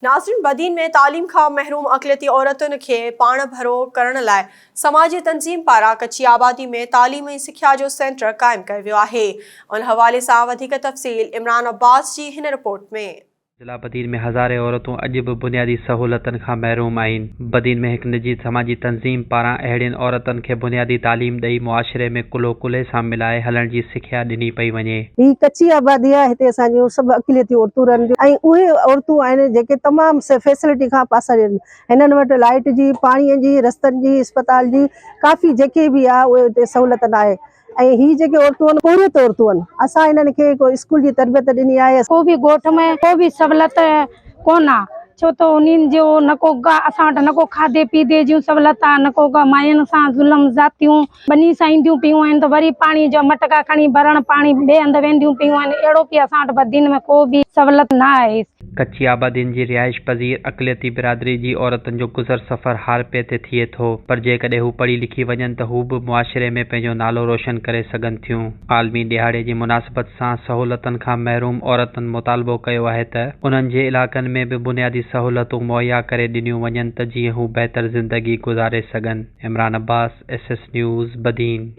नाज़रीन, बदीन में तालीम का महरूम अक़लियती औरतुन के पाण भरो करण लाइ समाजी तंज़ीम पारा कच्ची आबादी में तालीम ऐं सिख्या जो सेंटर क़ाइम कयो वियो आहे। उन हवाले सां वधीक तफ़सील इमरान अब्बास जी हिन रिपोर्ट में। जिला बदीन में हज़ारे औरतूं अॼु बि बुनियादी सहूलतनि खां महरूम आहिनि। बदीन में हिकु निजी समाजी तंज़ीम पारां अहिड़ियुनि औरतुनि खे बुनियादी तालीम ॾेई मुआशिरे में कुलो कुले सां मिलाए हलण जी सिख्या ॾिनी पई वञे। ही कच्ची आबादी आहे, हिते असांजूं सभु अक़लियती औरतूं रहंदियूं ऐं उहे औरतूं आहिनि जेके तमामु फैसिलिटी खां पासर आहिनि। हिननि वटि लाइट जी, पाणीअ जी, रस्तनि जी, अस्पताल जी काफ़ी जेके बि आहे उहे हिते सहूलियत न आहे। ऐं ही जेके औरतूं आहिनि पूरियत औरतूं आहिनि। असां हिननि खे को स्कूल जी तरबियत ॾिनी आहे। को भी ॻोठ में को भी सहूलियत कोन आहे, छो त उन्हनि जो न को असां वटि न को खाधे पीते जूं सहूलियत आहे, न को मायुनि सां ज़ुल्म ज़ातियूं बनी सां ईंदियूं पियूं आहिनि त वरी पाणी जा मटका खणी भरण पाणी ॿिए हंधि वेंदियूं पियूं आहिनि। अहिड़ो की असां वटि बदीन में को बि सहूलियत न आहे। कच्ची आबादियुनि जी रिहाइश पज़ीर अक़लियती बिरादरी जी औरतुनि जो गुज़र सफ़र हार पे ते थिए थो, पर जेकॾहिं हू पढ़ी लिखी वञनि त हू बि मुआशिरे में पंहिंजो नालो रोशन करे सघनि थियूं। आलमी ॾिहाड़े जी मुनासिबत सां सहूलतनि खां महरूम औरतुनि मुतालबो कयो आहे त उन्हनि जे इलाक़नि में बि बुनियादी सहूलतूं मुहैया करे ॾिनियूं वञनि त जीअं हू बहितर ज़िंदगी गुज़ारे सघनि। Imran Abbas, SS news, Badin.